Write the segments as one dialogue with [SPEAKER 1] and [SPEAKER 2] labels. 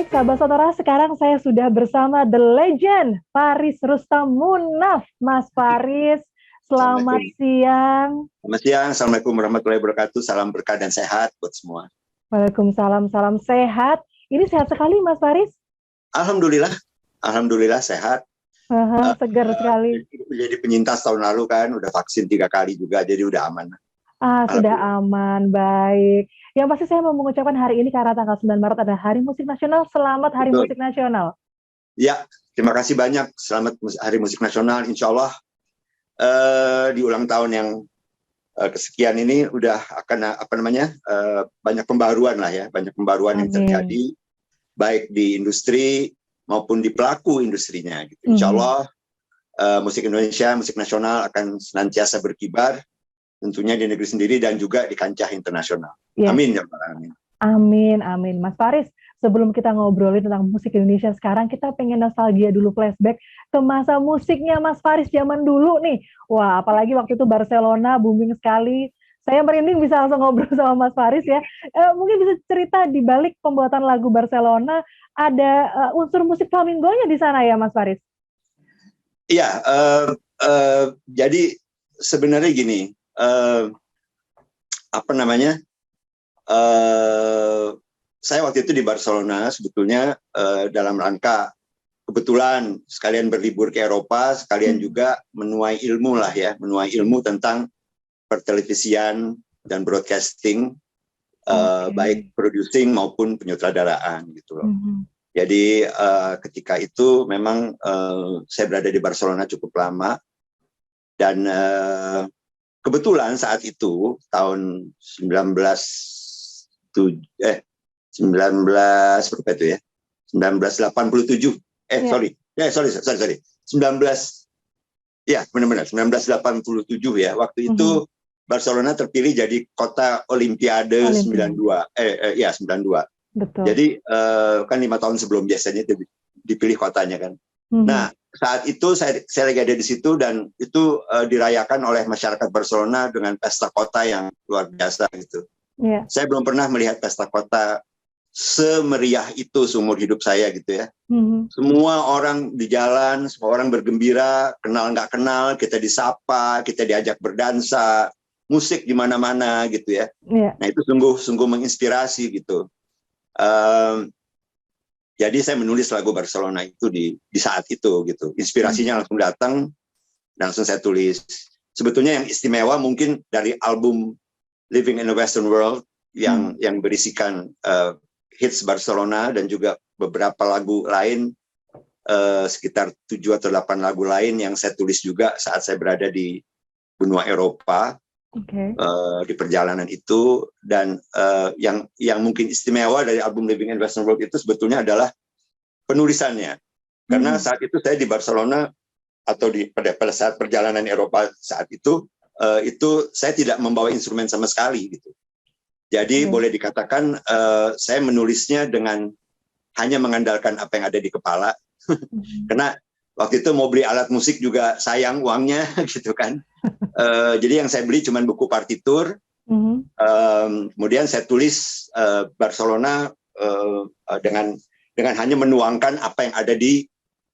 [SPEAKER 1] Baik, sahabat Sonora, sekarang saya sudah bersama The Legend, Faris Rustam Munaf. Mas Faris, selamat
[SPEAKER 2] Assalamualaikum.
[SPEAKER 1] siang.
[SPEAKER 2] Selamat siang, Assalamualaikum warahmatullahi wabarakatuh. Salam berkah dan sehat buat semua.
[SPEAKER 1] Waalaikumsalam, salam sehat. Ini sehat sekali, Mas Faris.
[SPEAKER 2] Alhamdulillah, Alhamdulillah sehat.
[SPEAKER 1] Segar sekali.
[SPEAKER 2] Jadi penyintas tahun lalu kan, udah vaksin 3 kali juga, jadi udah aman.
[SPEAKER 1] Sudah aman, baik. Yang pasti saya mau mengucapkan hari ini karena tanggal 9 Maret adalah Hari Musik Nasional. Selamat Hari
[SPEAKER 2] Betul.
[SPEAKER 1] Musik Nasional.
[SPEAKER 2] Ya, terima kasih banyak. Selamat Hari Musik Nasional. Insya Allah di ulang tahun yang kesekian ini udah akan banyak pembaruan lah ya, banyak pembaruan yang terjadi baik di industri maupun di pelaku industrinya. Gitu. Insya Allah musik Indonesia, musik nasional akan senantiasa berkibar, tentunya di negeri sendiri dan juga di kancah internasional. Yeah. Amin ya Allah. Amin.
[SPEAKER 1] Amin, amin. Mas Faris, sebelum kita ngobrolin tentang musik Indonesia sekarang, kita pengen nostalgia dulu, flashback ke masa musiknya Mas Faris zaman dulu nih. Wah, apalagi waktu itu Barcelona booming sekali. Saya merinding bisa langsung ngobrol sama Mas Faris ya. Mungkin bisa cerita di balik pembuatan lagu Barcelona, ada unsur musik flamingonya di sana ya, Mas Faris?
[SPEAKER 2] Iya, jadi sebenarnya gini, saya waktu itu di Barcelona sebetulnya dalam rangka kebetulan sekalian berlibur ke Eropa, sekalian juga menuai ilmu lah ya, menuai ilmu tentang pertelevisian dan broadcasting, baik producing maupun penyutradaraan gitu loh. Jadi ketika itu memang saya berada di Barcelona cukup lama dan kebetulan saat itu tahun 1987 ya, waktu itu Barcelona terpilih jadi kota Olimpiade 92. Betul. Jadi kan 5 tahun sebelum biasanya dipilih kotanya kan. Nah, saat itu saya lagi ada di situ dan itu dirayakan oleh masyarakat Barcelona dengan pesta kota yang luar biasa gitu. Yeah. Saya belum pernah melihat pesta kota semeriah itu seumur hidup saya gitu ya. Semua orang di jalan, semua orang bergembira, kenal nggak kenal, kita disapa, kita diajak berdansa, musik di mana-mana gitu ya. Yeah. Nah itu sungguh menginspirasi gitu. Jadi saya menulis lagu Barcelona itu di saat itu gitu. Inspirasinya langsung datang dan langsung saya tulis. Sebetulnya yang istimewa mungkin dari album Living in the Western World yang berisikan hits Barcelona dan juga beberapa lagu lain, sekitar 7 atau 8 lagu lain yang saya tulis juga saat saya berada di benua Eropa. Di perjalanan itu dan yang mungkin istimewa dari album Living in Western World itu sebetulnya adalah penulisannya karena saat itu saya di Barcelona atau pada saat perjalanan Eropa saat itu saya tidak membawa instrumen sama sekali gitu. Jadi boleh dikatakan saya menulisnya dengan hanya mengandalkan apa yang ada di kepala karena waktu itu mau beli alat musik juga sayang uangnya gitu kan. Jadi yang saya beli cuma buku partitur, kemudian saya tulis Barcelona dengan hanya menuangkan apa yang ada di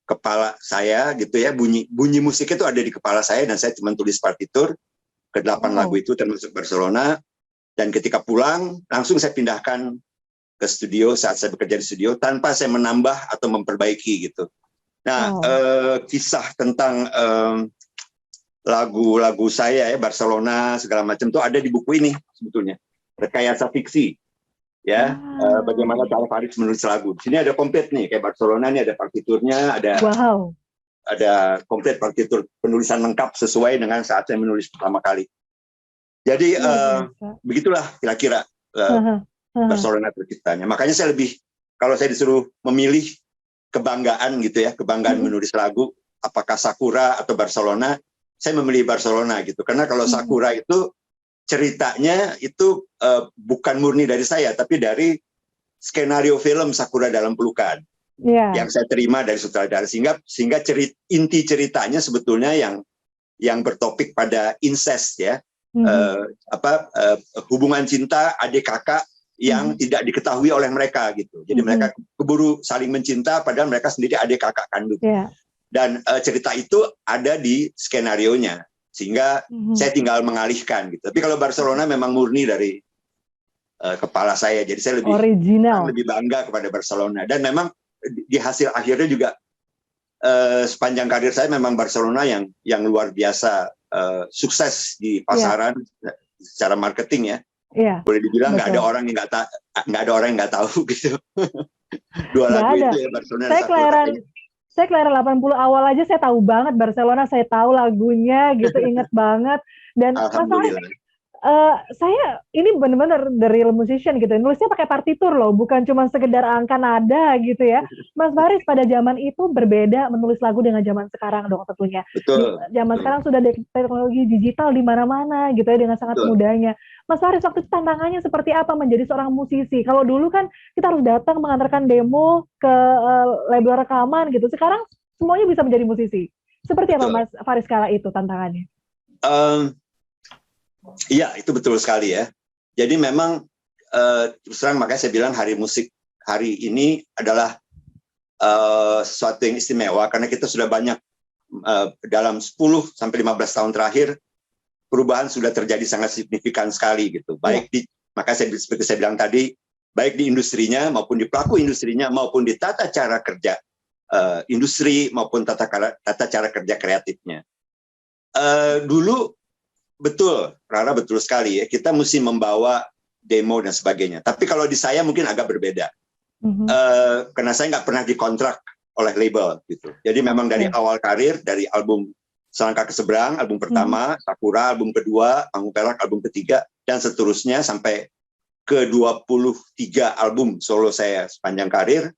[SPEAKER 2] kepala saya gitu ya, bunyi musik itu ada di kepala saya dan saya cuma tulis partitur ke 8 lagu itu termasuk Barcelona, dan ketika pulang langsung saya pindahkan ke studio saat saya bekerja di studio tanpa saya menambah atau memperbaiki gitu. Nah kisah tentang lagu-lagu saya ya Barcelona segala macam tuh ada di buku ini sebetulnya, rekayasa fiksi ya. Bagaimana cara Faris menulis lagu. Di sini ada komplit nih kayak Barcelona nih, ada partiturnya, ada komplit partitur penulisan lengkap sesuai dengan saat saya menulis pertama kali. Jadi begitulah kira-kira Barcelona terciptanya. Makanya saya lebih, kalau saya disuruh memilih kebanggaan gitu ya, kebanggaan menulis lagu apakah Sakura atau Barcelona, saya memilih Barcelona gitu, karena kalau Sakura itu ceritanya itu bukan murni dari saya, tapi dari skenario film Sakura Dalam Pelukan yang saya terima dari sutradara, sehingga inti ceritanya sebetulnya yang bertopik pada incest ya, hubungan cinta adik kakak yang tidak diketahui oleh mereka gitu. Jadi mereka keburu saling mencinta padahal mereka sendiri adik kakak kandung. Dan cerita itu ada di skenarionya sehingga saya tinggal mengalihkan gitu. Tapi kalau Barcelona memang murni dari kepala saya. Jadi saya lebih bangga kepada Barcelona dan memang di hasil akhirnya juga sepanjang karir saya memang Barcelona yang luar biasa sukses di pasaran secara marketing ya. Boleh dibilang nggak ada orang yang nggak tahu gitu. Dua lagu itu ya Barcelona.
[SPEAKER 1] Saya kelahiran 80 awal aja saya tahu banget Barcelona, saya tahu lagunya gitu, inget banget. Dan Mas Faris, saya ini benar-benar the real musician gitu, nulisnya pakai partitur loh, bukan cuma sekedar angka nada gitu ya. Mas Faris pada zaman itu berbeda menulis lagu dengan zaman sekarang dong tentunya. Zaman sekarang sudah ada teknologi digital di mana-mana gitu ya dengan sangat mudahnya. Mas Faris waktu itu tantangannya seperti apa menjadi seorang musisi? Kalau dulu kan kita harus datang mengantarkan demo ke label rekaman gitu. Sekarang semuanya bisa menjadi musisi. Seperti apa Mas Faris kala itu tantangannya?
[SPEAKER 2] Iya, itu betul sekali ya. Jadi memang terus terang makanya saya bilang Hari Musik hari ini adalah sesuatu yang istimewa karena kita sudah banyak dalam 10 sampai 15 tahun terakhir perubahan sudah terjadi sangat signifikan sekali gitu. Baik makanya seperti saya bilang tadi, baik di industrinya maupun di pelaku industrinya maupun di tata cara kerja industri maupun tata cara kerja kreatifnya. Dulu betul, Rara betul sekali ya. Kita mesti membawa demo dan sebagainya. Tapi kalau di saya mungkin agak berbeda. Karena saya nggak pernah dikontrak oleh label gitu. Jadi memang dari awal karir, dari album Selangkah ke Seberang, album pertama, Sakura, album kedua, Panggung Perak, album ketiga, dan seterusnya sampai ke 23 album solo saya sepanjang karir,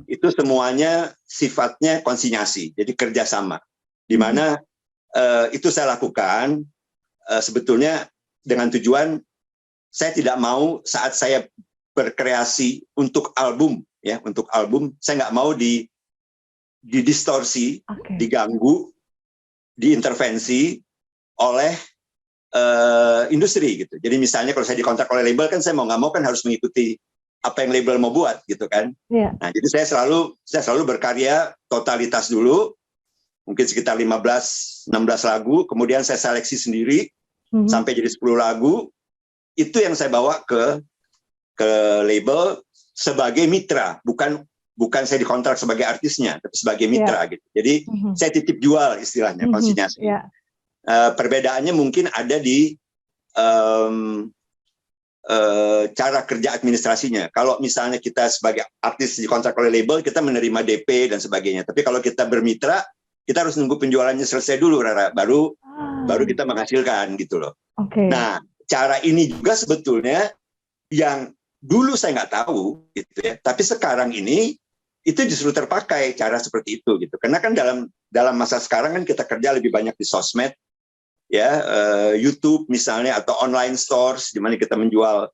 [SPEAKER 2] itu semuanya sifatnya konsinyasi, jadi kerjasama. Di mana itu saya lakukan sebetulnya dengan tujuan saya tidak mau saat saya berkreasi untuk album ya, untuk album saya nggak mau didistorsi, diganggu, diintervensi oleh industri gitu. Jadi misalnya kalau saya dikontrak oleh label kan saya mau nggak mau kan harus mengikuti apa yang label mau buat gitu kan. Nah jadi saya selalu berkarya totalitas dulu, mungkin sekitar 15-16 lagu, kemudian saya seleksi sendiri sampai jadi 10 lagu, itu yang saya bawa ke label sebagai mitra, bukan saya dikontrak sebagai artisnya, tapi sebagai mitra gitu. Jadi saya titip jual istilahnya, konsinyasi. Perbedaannya mungkin ada di cara kerja administrasinya. Kalau misalnya kita sebagai artis dikontrak oleh label, kita menerima DP dan sebagainya. Tapi kalau kita bermitra, kita harus nunggu penjualannya selesai dulu, Rara, baru kita menghasilkan gitu loh. Nah, cara ini juga sebetulnya yang dulu saya nggak tahu gitu ya, tapi sekarang ini itu justru terpakai cara seperti itu gitu. Karena kan dalam masa sekarang kan kita kerja lebih banyak di sosmed ya, YouTube misalnya atau online stores di mana kita menjual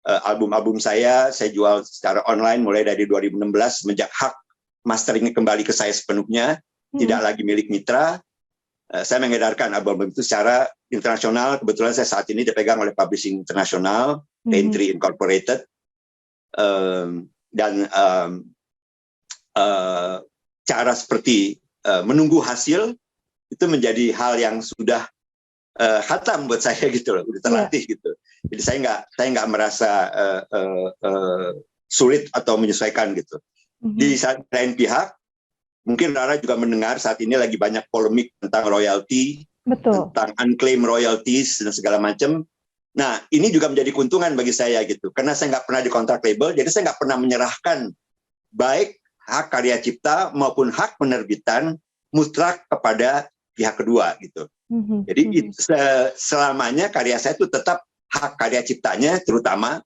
[SPEAKER 2] album-album saya jual secara online mulai dari 2016 semenjak hak masteringnya kembali ke saya sepenuhnya, tidak lagi milik mitra. Saya mengedarkan album itu secara internasional. Kebetulan saya saat ini dipegang oleh publishing internasional, Entry Incorporated, dan cara seperti menunggu hasil itu menjadi hal yang sudah khatam buat saya gitu loh, udah terlatih gitu. Jadi saya nggak merasa sulit atau menyesuaikan gitu. Di lain pihak, mungkin Rara juga mendengar saat ini lagi banyak polemik tentang royalti, tentang unclaimed royalties dan segala macam. Nah, ini juga menjadi keuntungan bagi saya gitu, karena saya nggak pernah dikontrak label, jadi saya nggak pernah menyerahkan baik hak karya cipta maupun hak penerbitan mutlak kepada pihak kedua gitu. Jadi selamanya karya saya itu tetap hak karya ciptanya terutama,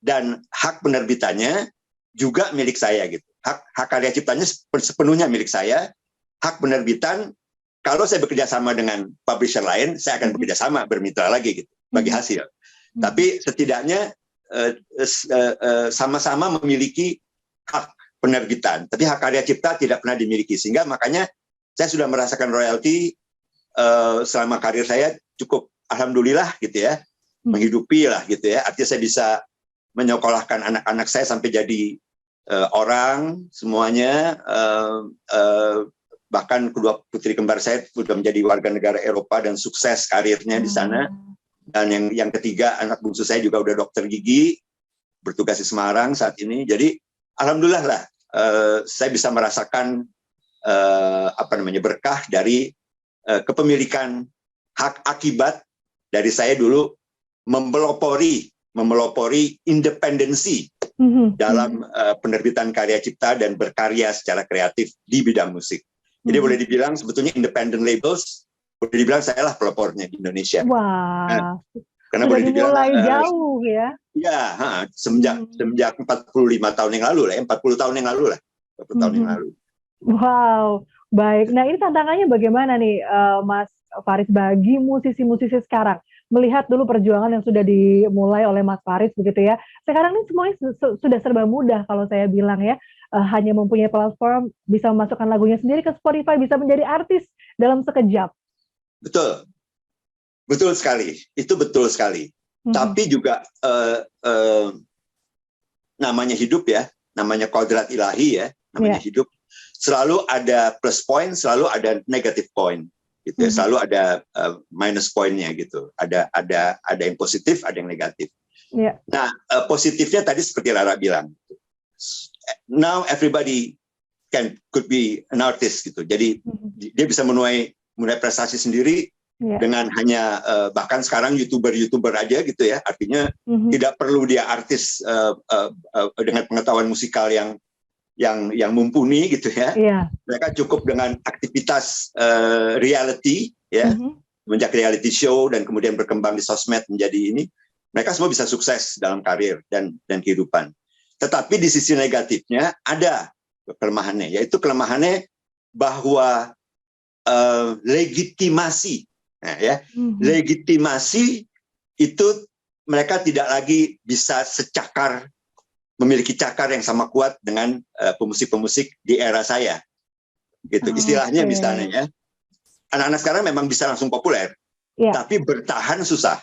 [SPEAKER 2] dan hak penerbitannya juga milik saya gitu. Hak karya ciptanya sepenuhnya milik saya. Hak penerbitan, kalau saya bekerja sama dengan publisher lain, saya akan bekerja sama, bermitra lagi gitu, bagi hasil. Tapi setidaknya sama-sama memiliki hak penerbitan. Tapi hak karya cipta tidak pernah dimiliki. Sehingga makanya saya sudah merasakan royalti selama karir saya cukup, alhamdulillah gitu ya, menghidupi lah gitu ya. Artinya saya bisa menyekolahkan anak-anak saya sampai jadi orang semuanya, bahkan kedua putri kembar saya sudah menjadi warga negara Eropa dan sukses karirnya di sana. Dan yang ketiga, anak bungsu saya juga udah dokter gigi, bertugas di Semarang saat ini. Jadi alhamdulillah lah, saya bisa merasakan berkah dari kepemilikan hak akibat dari saya dulu memelopori independensi dalam penerbitan karya cipta dan berkarya secara kreatif di bidang musik. Jadi boleh dibilang sebetulnya independent labels, boleh dibilang saya lah pelopornya di Indonesia.
[SPEAKER 1] Wah,
[SPEAKER 2] karena
[SPEAKER 1] sudah
[SPEAKER 2] boleh dibilang
[SPEAKER 1] jauh ya.
[SPEAKER 2] Ya, semenjak 45 tahun yang lalu lah, 40 tahun yang lalu lah. 40 tahun yang lalu.
[SPEAKER 1] Wow, baik. Nah, ini tantangannya bagaimana nih, Mas Faris, bagi musisi-musisi sekarang? Melihat dulu perjuangan yang sudah dimulai oleh Mas Faris begitu ya. Sekarang ini semuanya sudah serba mudah kalau saya bilang ya. Hanya mempunyai platform, bisa memasukkan lagunya sendiri ke Spotify, bisa menjadi artis dalam sekejap.
[SPEAKER 2] Betul. Betul sekali. Itu betul sekali. Tapi juga namanya hidup ya, namanya kodrat ilahi ya, namanya hidup. Selalu ada plus point, selalu ada negative point. Gitu ya. Selalu ada minus pointnya gitu. Ada yang positif, ada yang negatif. Nah, positifnya tadi seperti Rara bilang. Now everybody could be an artist gitu. Jadi dia bisa menuai prestasi sendiri dengan hanya bahkan sekarang youtuber aja gitu ya. Artinya tidak perlu dia artis dengan pengetahuan musikal yang mumpuni gitu ya. Mereka cukup dengan aktivitas reality ya, menjadi reality show dan kemudian berkembang di sosmed menjadi ini. Mereka semua bisa sukses dalam karir dan kehidupan. Tetapi di sisi negatifnya ada kelemahannya, yaitu kelemahannya bahwa legitimasi, legitimasi itu mereka tidak lagi bisa memiliki cakar yang sama kuat dengan pemusik-pemusik di era saya. Gitu istilahnya misalnya ya. Anak-anak sekarang memang bisa langsung populer, tapi bertahan susah.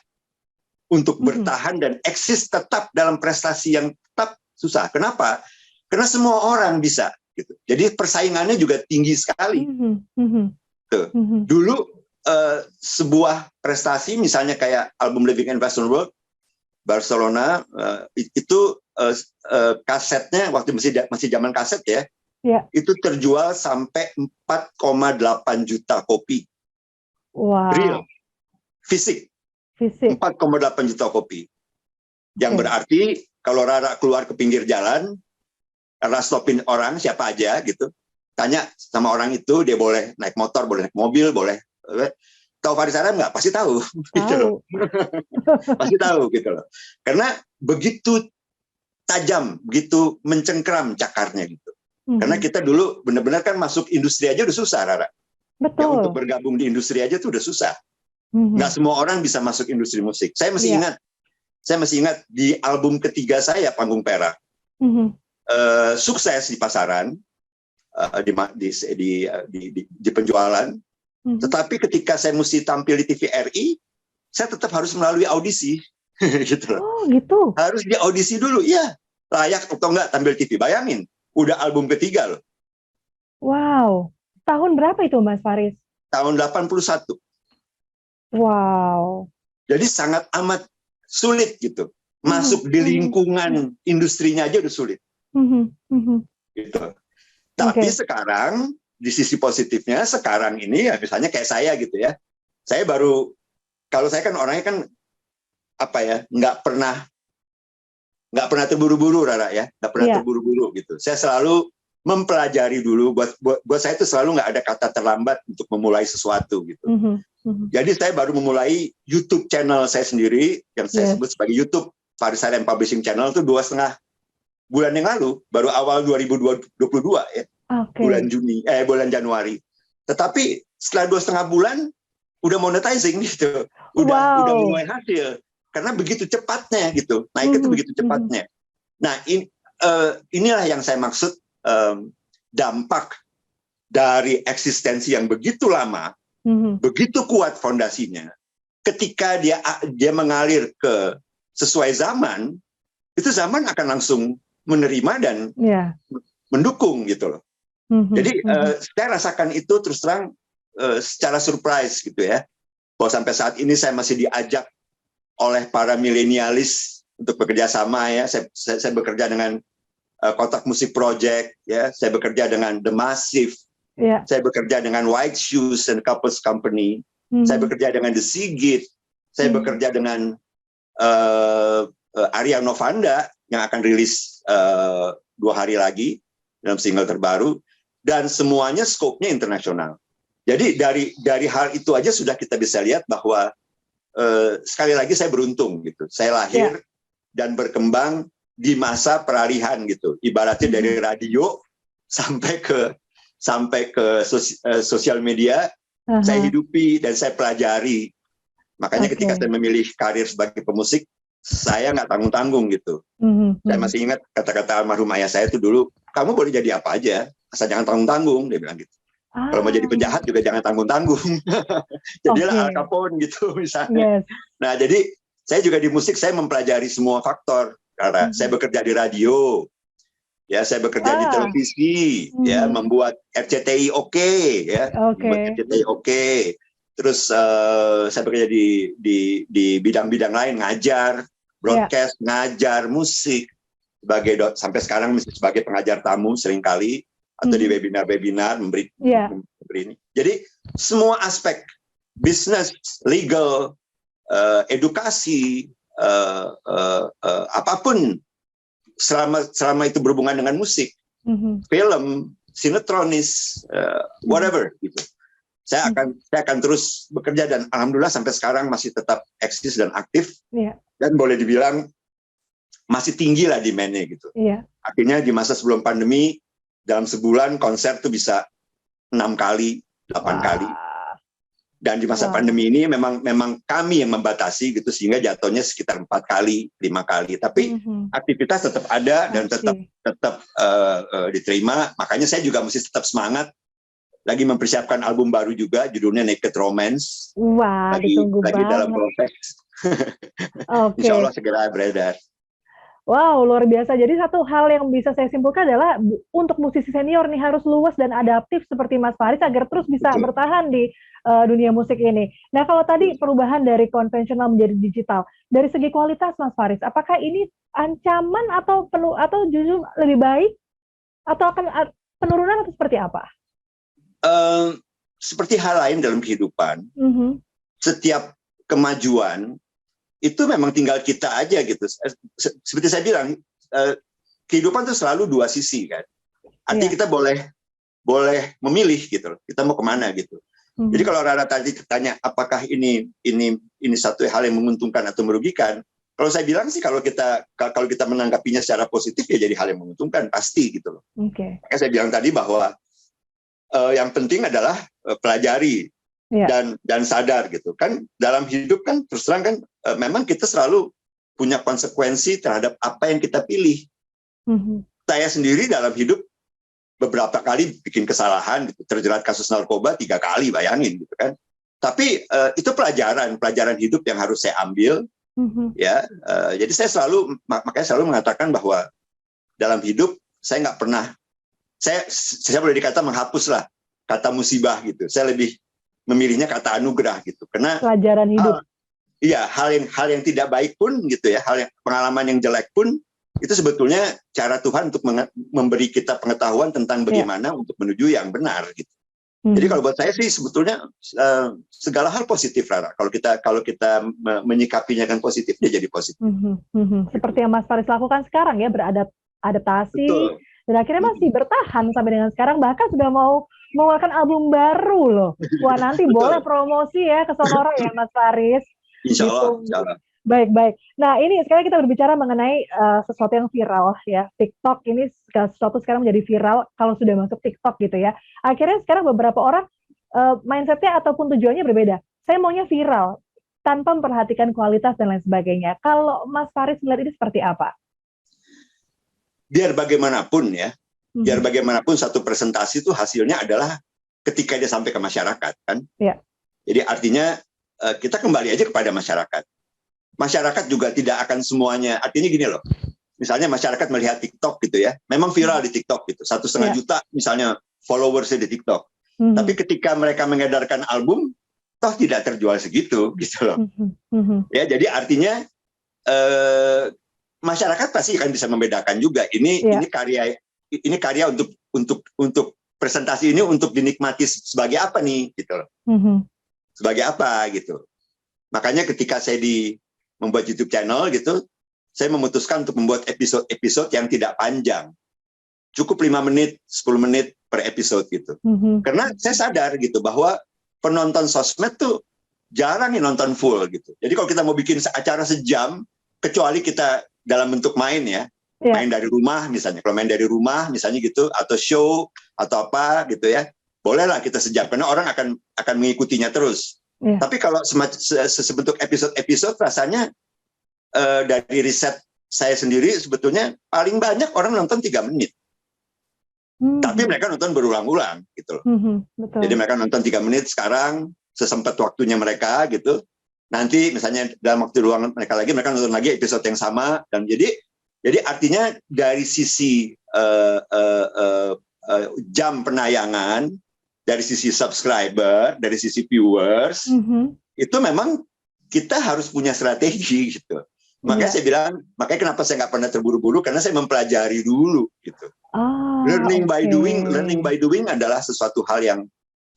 [SPEAKER 2] Untuk bertahan dan eksis tetap dalam prestasi yang tetap susah. Kenapa? Karena semua orang bisa. Gitu. Jadi persaingannya juga tinggi sekali. Dulu sebuah prestasi, misalnya kayak album Living in Western World, Barcelona, itu kasetnya waktu masih zaman kaset ya, itu terjual sampai 4,8 juta kopi.
[SPEAKER 1] Wow.
[SPEAKER 2] Real, fisik. 4,8 juta kopi. Yang berarti kalau Rara keluar ke pinggir jalan, Rara stopin orang siapa aja gitu, tanya sama orang itu, dia boleh naik motor, boleh naik mobil, boleh tahu Faris Arab nggak? Pasti tahu. Gitu loh. Pasti tahu gitu loh. Karena begitu tajam, begitu mencengkram cakarnya gitu. Karena kita dulu benar-benar kan masuk industri aja udah susah, Rara.
[SPEAKER 1] Betul.
[SPEAKER 2] Ya, untuk bergabung di industri aja tuh udah susah. Nggak semua orang bisa masuk industri musik. Saya masih ingat di album ketiga saya, Panggung Perak, sukses di pasaran, di penjualan. Tetapi ketika saya mesti tampil di TVRI, saya tetap harus melalui audisi. Gitu loh.
[SPEAKER 1] Oh gitu.
[SPEAKER 2] Harus di audisi dulu, iya. Layak atau enggak tampil TV. Bayangin, udah album ketiga loh.
[SPEAKER 1] Wow. Tahun berapa itu Mas Faris?
[SPEAKER 2] Tahun 81.
[SPEAKER 1] Wow.
[SPEAKER 2] Jadi sangat amat sulit gitu. Masuk di lingkungan industrinya aja udah sulit. Gitu. Tapi sekarang di sisi positifnya sekarang ini ya misalnya kayak saya gitu ya. Saya baru, kalau saya kan orangnya kan apa ya, nggak pernah terburu-buru Rara ya, nggak pernah terburu-buru gitu. Saya selalu mempelajari dulu. Buat saya itu selalu nggak ada kata terlambat untuk memulai sesuatu gitu. Jadi saya baru memulai YouTube channel saya sendiri yang saya sebut sebagai YouTube Faris Arab Publishing Channel itu 2,5 bulan yang lalu, baru awal 2022 ya. Bulan Januari. Tetapi setelah 2,5 bulan udah monetizing gitu. Udah menuai hasil. Karena begitu cepatnya gitu. Naik itu begitu cepatnya. Nah, inilah yang saya maksud dampak dari eksistensi yang begitu lama, begitu kuat fondasinya. Ketika dia mengalir ke sesuai zaman, itu zaman akan langsung menerima dan mendukung gitu loh. Jadi saya rasakan itu terus terang secara surprise gitu ya, bahwa sampai saat ini saya masih diajak oleh para milenialis untuk bekerja sama ya. Saya bekerja dengan Kotak Musik Project ya, saya bekerja dengan The Massive, saya bekerja dengan White Shoes and Couples Company, saya bekerja dengan The Sigit, saya bekerja dengan Arya Novanda yang akan rilis 2 hari lagi dalam single terbaru, dan semuanya skopnya internasional. Jadi dari hal itu aja sudah kita bisa lihat bahwa sekali lagi saya beruntung gitu. Saya lahir dan berkembang di masa peralihan gitu. Ibaratnya dari radio sampai ke sosial media, saya hidupi dan saya pelajari. Makanya ketika saya memilih karir sebagai pemusik, saya nggak tanggung-tanggung gitu. Saya masih ingat kata-kata almarhum ayah saya itu dulu, kamu boleh jadi apa aja, asal jangan tanggung-tanggung, dia bilang gitu. Kalau mau jadi penjahat juga jangan tanggung-tanggung. Jadilah Al Capone gitu misalnya. Nah, jadi saya juga di musik saya mempelajari semua faktor. Karena saya bekerja di radio, ya saya bekerja di televisi, ya membuat RCTI ya, membuat RCTI Terus saya bekerja di bidang-bidang lain, ngajar, broadcast, ngajar musik sampai sekarang masih sebagai pengajar tamu seringkali atau di webinar-webinar memberi ini. Jadi semua aspek bisnis, legal, edukasi, apapun selama itu berhubungan dengan musik, film, sinetronis, whatever gitu. Saya akan terus bekerja dan alhamdulillah sampai sekarang masih tetap eksis dan aktif, dan boleh dibilang masih tinggi lah demand-nya gitu. Akhirnya di masa sebelum pandemi dalam sebulan konser tuh bisa 6 kali, 8 kali. Dan di masa pandemi ini memang kami yang membatasi gitu, sehingga jatuhnya sekitar 4 kali, 5 kali. Tapi aktivitas tetap ada dan tetap diterima. Makanya saya juga mesti tetap semangat. Lagi mempersiapkan album baru juga, judulnya Naked Romance.
[SPEAKER 1] Wah, ditunggu
[SPEAKER 2] lagi
[SPEAKER 1] banget.
[SPEAKER 2] dalam proses. Insya Allah segera beredar.
[SPEAKER 1] Wow, luar biasa. Jadi satu hal yang bisa saya simpulkan adalah untuk musisi senior nih harus luas dan adaptif seperti Mas Faris agar terus bisa bertahan di dunia musik ini. Nah, kalau tadi perubahan dari konvensional menjadi digital, dari segi kualitas Mas Faris, apakah ini ancaman atau justru lebih baik atau akan penurunan atau seperti apa?
[SPEAKER 2] Seperti hal lain dalam kehidupan, setiap kemajuan itu memang tinggal kita aja gitu. Seperti saya bilang, kehidupan itu selalu 2 sisi kan. Artinya kita boleh memilih gitu. Kita mau kemana gitu. Jadi kalau Rara tadi tanya apakah ini satu hal yang menguntungkan atau merugikan, kalau saya bilang sih kalau kita menanggapinya secara positif ya jadi hal yang menguntungkan pasti gitu loh. Makanya saya bilang tadi bahwa yang penting adalah pelajari dan sadar gitu kan. Dalam hidup kan terus terang kan memang kita selalu punya konsekuensi terhadap apa yang kita pilih. Saya sendiri dalam hidup beberapa kali bikin kesalahan gitu, terjerat kasus narkoba 3 kali, bayangin gitu kan. Tapi itu pelajaran hidup yang harus saya ambil. Ya, jadi saya makanya selalu mengatakan bahwa dalam hidup saya nggak pernah, saya boleh dikata menghapuslah kata musibah gitu. Saya lebih memilihnya kata anugerah gitu. Karena
[SPEAKER 1] pelajaran hidup.
[SPEAKER 2] Iya, hal yang tidak baik pun gitu ya, pengalaman yang jelek pun itu sebetulnya cara Tuhan untuk memberi kita pengetahuan tentang bagaimana untuk menuju yang benar gitu. Jadi kalau buat saya sih sebetulnya segala hal positif, Rara. Kalau kita menyikapinya kan positif, dia jadi positif.
[SPEAKER 1] Seperti yang Mas Faris lakukan sekarang ya, beradaptasi. Betul. Dan akhirnya masih bertahan sampai dengan sekarang, bahkan sudah mau mengeluarkan album baru loh. Wah, nanti boleh promosi ya ke Sonora ya Mas Faris.
[SPEAKER 2] Insya Allah.
[SPEAKER 1] Baik. Nah, ini sekarang kita berbicara mengenai sesuatu yang viral ya. TikTok ini sesuatu sekarang menjadi viral kalau sudah masuk TikTok gitu ya. Akhirnya sekarang beberapa orang mindsetnya ataupun tujuannya berbeda. Saya maunya viral tanpa memperhatikan kualitas dan lain sebagainya. Kalau Mas Faris melihat ini seperti apa?
[SPEAKER 2] Biar bagaimanapun ya, biar bagaimanapun satu presentasi itu hasilnya adalah ketika dia sampai ke masyarakat kan. Jadi artinya kita kembali aja kepada masyarakat. Masyarakat juga tidak akan semuanya, artinya gini loh, misalnya masyarakat melihat TikTok gitu ya, memang viral di TikTok gitu, 1,5 juta misalnya followersnya di TikTok. Tapi ketika mereka mengedarkan album, toh tidak terjual segitu gitu loh. Ya, jadi artinya masyarakat pasti akan bisa membedakan juga ini karya untuk presentasi ini untuk dinikmati sebagai apa nih gitu loh. Sebagai apa gitu. Makanya ketika saya membuat YouTube channel gitu, saya memutuskan untuk membuat episode-episode yang tidak panjang. Cukup 5 menit, 10 menit per episode gitu. Karena saya sadar gitu bahwa penonton sosmed tuh jarang nih nonton full gitu. Jadi kalau kita mau bikin acara sejam, kecuali kita dalam bentuk main ya, main dari rumah misalnya. Kalau main dari rumah misalnya gitu, atau show atau apa gitu ya, bolehlah kita sejam karena orang akan mengikutinya terus. Tapi kalau sebentuk episode-episode rasanya dari riset saya sendiri sebetulnya paling banyak orang nonton 3 menit. Tapi mereka nonton berulang-ulang gitu loh.
[SPEAKER 1] Betul.
[SPEAKER 2] Jadi mereka nonton 3 menit sekarang, sesempat waktunya mereka gitu. Nanti misalnya dalam waktu luang mereka nonton lagi episode yang sama. Dan jadi artinya dari sisi jam penayangan, dari sisi subscriber, dari sisi viewers, itu memang kita harus punya strategi gitu. Makanya saya bilang, makanya kenapa saya nggak pernah terburu-buru, karena saya mempelajari dulu gitu. Learning by doing adalah sesuatu hal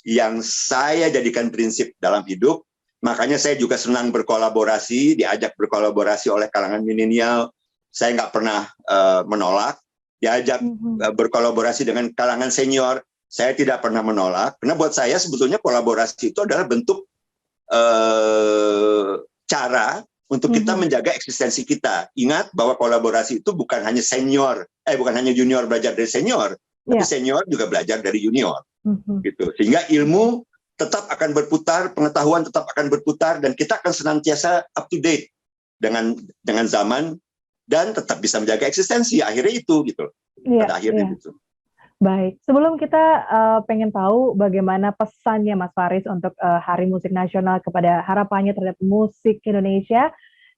[SPEAKER 2] yang saya jadikan prinsip dalam hidup. Makanya saya juga senang berkolaborasi, diajak berkolaborasi oleh kalangan milenial. Saya nggak pernah menolak. Diajak berkolaborasi dengan kalangan senior, saya tidak pernah menolak. Karena buat saya sebetulnya kolaborasi itu adalah bentuk cara untuk kita menjaga eksistensi kita. Ingat bahwa kolaborasi itu bukan hanya junior belajar dari senior, tapi senior juga belajar dari junior. Gitu. Sehingga ilmu tetap akan berputar, pengetahuan tetap akan berputar, dan kita akan senantiasa up to date dengan zaman dan tetap bisa menjaga eksistensi. Akhirnya itu gitu. Pada akhirnya gitu.
[SPEAKER 1] Baik, sebelum kita pengen tahu bagaimana pesannya Mas Faris untuk Hari Musik Nasional kepada harapannya terhadap musik Indonesia,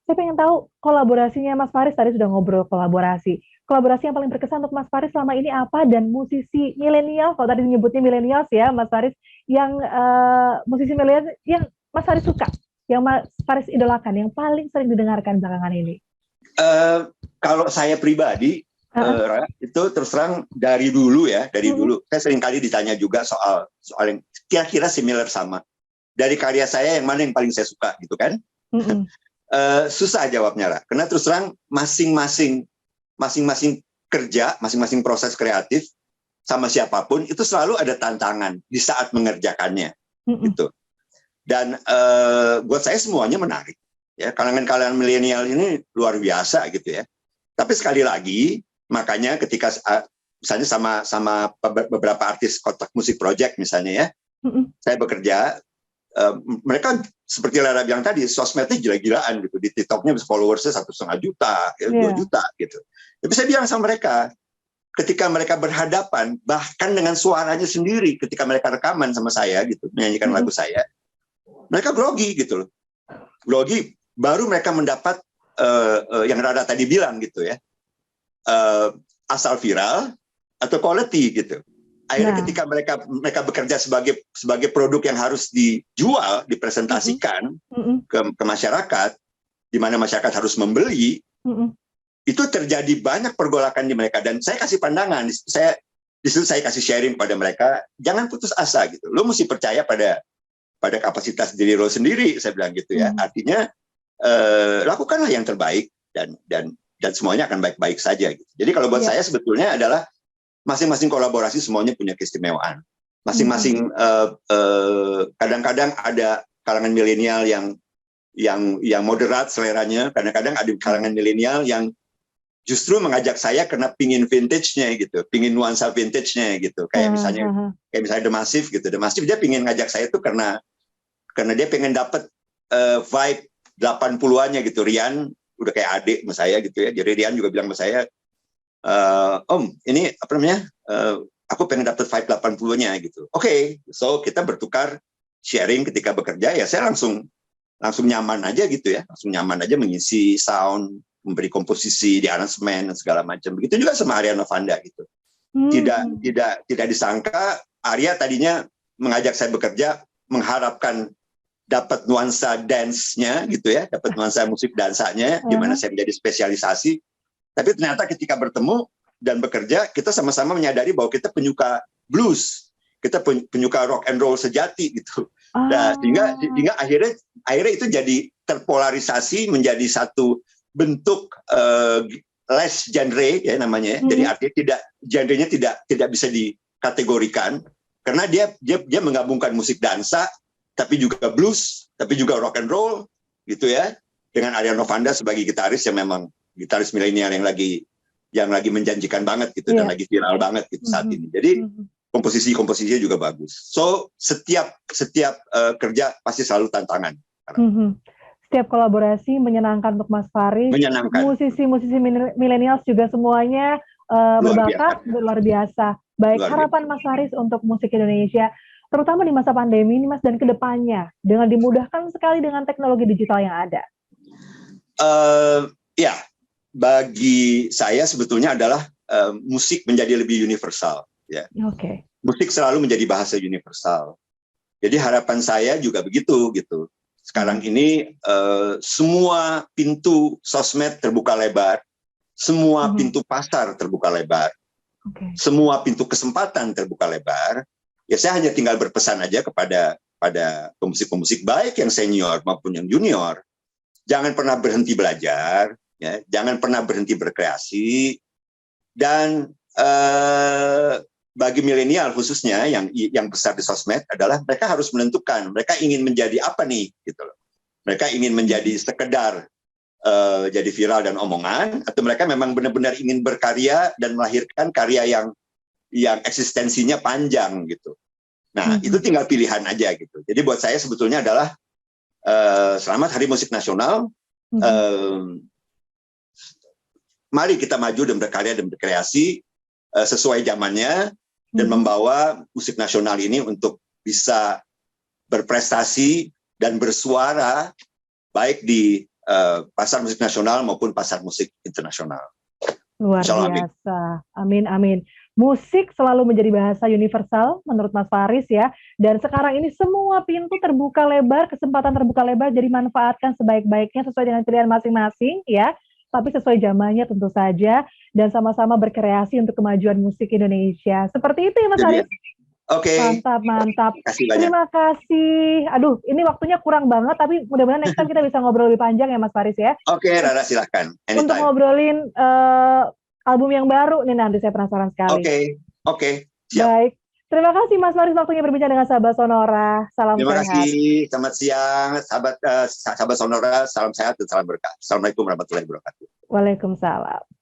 [SPEAKER 1] saya pengen tahu kolaborasinya Mas Faris. Tadi sudah ngobrol kolaborasi. Kolaborasi yang paling berkesan untuk Mas Faris selama ini apa, dan musisi milenial, kalau tadi menyebutnya milenials ya Mas Faris, yang musisi milenial yang Mas Faris suka, yang Mas Faris idolakan, yang paling sering didengarkan belakangan ini?
[SPEAKER 2] Kalau saya pribadi, itu terus terang dari dulu saya sering kali ditanya juga soal yang kira-kira similar sama dari karya saya, yang mana yang paling saya suka gitu kan. Susah jawabnya lah, karena terus terang masing-masing kerja, masing-masing proses kreatif sama siapapun itu selalu ada tantangan di saat mengerjakannya gitu. Dan buat saya semuanya menarik ya, kalangan milenial ini luar biasa gitu ya. Tapi sekali lagi, makanya ketika misalnya sama beberapa artis Kotak Musik Project misalnya ya, saya bekerja, mereka seperti Lara bilang tadi, sosmednya gila-gilaan gitu, di TikToknya followersnya 1,5 juta, 2 juta gitu. Tapi saya bilang sama mereka, ketika mereka berhadapan, bahkan dengan suaranya sendiri, ketika mereka rekaman sama saya gitu, menyanyikan lagu saya, mereka grogi gitu loh, grogi. Baru mereka mendapat yang Rada tadi bilang gitu ya, asal viral atau quality gitu. Akhirnya ketika mereka bekerja sebagai produk yang harus dijual, dipresentasikan ke masyarakat, di mana masyarakat harus membeli, itu terjadi banyak pergolakan di mereka. Dan saya kasih pandangan, di situ saya kasih sharing pada mereka, jangan putus asa gitu. Lo mesti percaya pada kapasitas diri lo sendiri, saya bilang gitu ya. Artinya lakukanlah yang terbaik dan semuanya akan baik-baik saja gitu. Jadi kalau buat saya sebetulnya adalah masing-masing kolaborasi semuanya punya keistimewaan. Masing-masing kadang-kadang ada kalangan milenial yang moderat seleranya, kadang-kadang ada kalangan milenial yang justru mengajak saya karena pingin vintage-nya gitu, pingin nuansa vintage-nya gitu. Kayak misalnya The Massive gitu. The Massive dia pingin ngajak saya tuh karena dia pengen dapat vibe 80-annya gitu. Rian udah kayak adik sama saya gitu ya. Jadi Rian juga bilang sama saya, Om, ini apa namanya? Aku pengen dapat vibe 80-nya gitu. Oke, so kita bertukar sharing ketika bekerja ya. Saya langsung nyaman aja gitu ya. Langsung nyaman aja mengisi sound memberi komposisi, di aransemen dan segala macam. Begitu juga sama Arya Novanda gitu. Tidak disangka Arya tadinya mengajak saya bekerja mengharapkan dapat nuansa dance-nya gitu ya, dapat nuansa musik dansanya, di mana saya menjadi spesialisasi. Tapi ternyata ketika bertemu dan bekerja, kita sama-sama menyadari bahwa kita penyuka blues, kita penyuka rock and roll sejati gitu. Nah, sehingga akhirnya itu jadi terpolarisasi menjadi satu bentuk less genre ya namanya. Jadi artinya genrenya tidak bisa dikategorikan karena dia menggabungkan musik dansa, tapi juga blues, tapi juga rock and roll gitu ya. Dengan Arya Novanda sebagai gitaris yang memang gitaris milenial yang lagi menjanjikan banget gitu dan lagi viral banget gitu saat ini. Jadi komposisinya juga bagus. So setiap kerja pasti selalu tantangan.
[SPEAKER 1] Setiap kolaborasi menyenangkan untuk Mas Faris.
[SPEAKER 2] Menyenangkan.
[SPEAKER 1] Musisi milenial juga semuanya berbakat luar biasa. Baik, harapan Mas Faris untuk musik Indonesia terutama di masa pandemi ini Mas dan kedepannya dengan dimudahkan sekali dengan teknologi digital yang ada.
[SPEAKER 2] Ya, bagi saya sebetulnya adalah musik menjadi lebih universal. Ya. Musik selalu menjadi bahasa universal. Jadi harapan saya juga begitu gitu. Sekarang ini semua pintu sosmed terbuka lebar, semua pintu pasar terbuka lebar, semua pintu kesempatan terbuka lebar. Ya saya hanya tinggal berpesan aja kepada pemusik-pemusik baik yang senior maupun yang junior, jangan pernah berhenti belajar, ya, jangan pernah berhenti berkreasi, dan bagi milenial khususnya yang besar di sosmed adalah mereka harus menentukan mereka ingin menjadi apa nih, gitu loh. Mereka ingin menjadi sekedar jadi viral dan omongan, atau mereka memang benar-benar ingin berkarya dan melahirkan karya yang eksistensinya panjang gitu. Nah, itu tinggal pilihan aja gitu. Jadi buat saya sebetulnya adalah selamat Hari Musik Nasional. Mari kita maju dan berkarya dan berkreasi sesuai zamannya dan membawa musik nasional ini untuk bisa berprestasi dan bersuara baik di pasar musik nasional maupun pasar musik internasional.
[SPEAKER 1] Luar biasa. Amin, amin. Musik selalu menjadi bahasa universal menurut Mas Faris ya. Dan sekarang ini semua pintu terbuka lebar, kesempatan terbuka lebar, jadi manfaatkan sebaik-baiknya sesuai dengan pilihan masing-masing ya. Tapi sesuai zamannya tentu saja dan sama-sama berkreasi untuk kemajuan musik Indonesia. Seperti itu ya Mas Faris.
[SPEAKER 2] Oke.
[SPEAKER 1] Mantap. Terima kasih. Aduh, ini waktunya kurang banget, tapi mudah-mudahan next time kita bisa ngobrol lebih panjang ya Mas Faris ya.
[SPEAKER 2] Oke, Rara silahkan. Anytime.
[SPEAKER 1] Untuk ngobrolin album yang baru nih nanti saya penasaran sekali.
[SPEAKER 2] Oke.
[SPEAKER 1] Baik. Terima kasih Mas Faris waktunya berbincang dengan Sahabat Sonora. Salam sehat.
[SPEAKER 2] Terima kasih. Selamat siang sahabat Sonora. Salam sehat dan salam berkah. Assalamualaikum warahmatullahi wabarakatuh.
[SPEAKER 1] Waalaikumsalam.